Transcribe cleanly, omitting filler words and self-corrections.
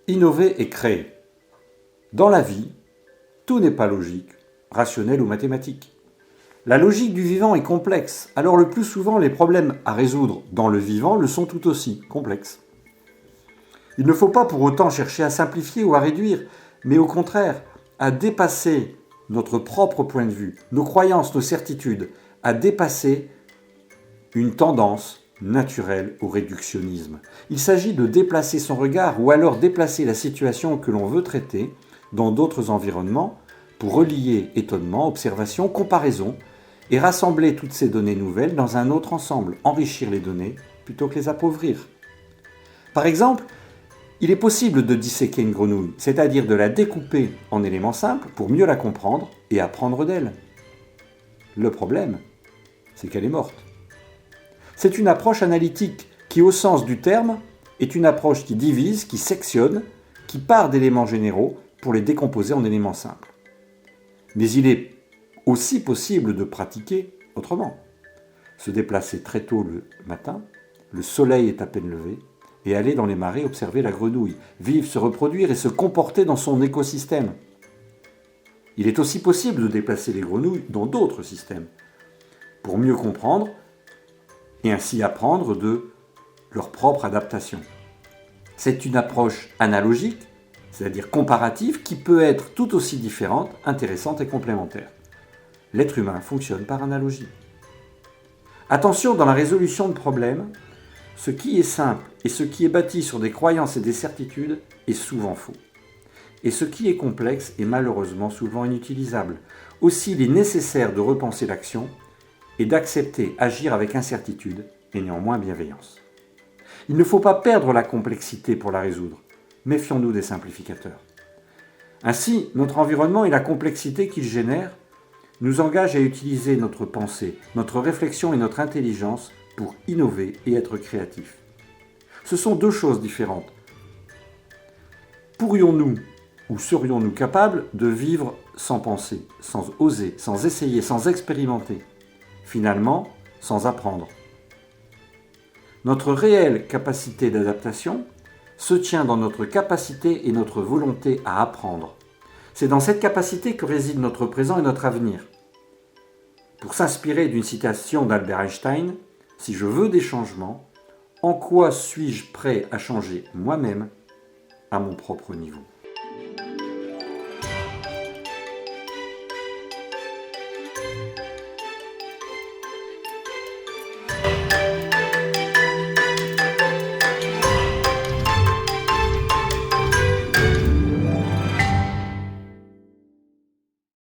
Innover et créer. Dans la vie, tout n'est pas logique, rationnel ou mathématique. La logique du vivant est complexe, alors le plus souvent les problèmes à résoudre dans le vivant le sont tout aussi complexes. Il ne faut pas pour autant chercher à simplifier ou à réduire, mais au contraire, à dépasser notre propre point de vue, nos croyances, nos certitudes, à dépasser une tendance naturelle au réductionnisme. Il s'agit de déplacer son regard ou alors déplacer la situation que l'on veut traiter dans d'autres environnements pour relier étonnement, observation, comparaison et rassembler toutes ces données nouvelles dans un autre ensemble, enrichir les données plutôt que les appauvrir. Par exemple, il est possible de disséquer une grenouille, c'est-à-dire de la découper en éléments simples pour mieux la comprendre et apprendre d'elle. Le problème, c'est qu'elle est morte. C'est une approche analytique qui, au sens du terme, est une approche qui divise, qui sectionne, qui part d'éléments généraux pour les décomposer en éléments simples. Mais il est aussi possible de pratiquer autrement. Se déplacer très tôt le matin, le soleil est à peine levé, et aller dans les marais observer la grenouille, vivre, se reproduire et se comporter dans son écosystème. Il est aussi possible de déplacer les grenouilles dans d'autres systèmes, pour mieux comprendre et ainsi apprendre de leur propre adaptation. C'est une approche analogique, c'est-à-dire comparative, qui peut être tout aussi différente, intéressante et complémentaire. L'être humain fonctionne par analogie. Attention, dans la résolution de problèmes, ce qui est simple et ce qui est bâti sur des croyances et des certitudes est souvent faux. Et ce qui est complexe est malheureusement souvent inutilisable. Aussi, il est nécessaire de repenser l'action et d'accepter agir avec incertitude et néanmoins bienveillance. Il ne faut pas perdre la complexité pour la résoudre. Méfions-nous des simplificateurs. Ainsi, notre environnement et la complexité qu'il génère nous engagent à utiliser notre pensée, notre réflexion et notre intelligence pour innover et être créatifs. Ce sont deux choses différentes. Pourrions-nous ou serions-nous capables de vivre sans penser, sans oser, sans essayer, sans expérimenter, finalement sans apprendre? Notre réelle capacité d'adaptation se tient dans notre capacité et notre volonté à apprendre. C'est dans cette capacité que réside notre présent et notre avenir. Pour s'inspirer d'une citation d'Albert Einstein, « Si je veux des changements, en quoi suis-je prêt à changer moi-même à mon propre niveau ?»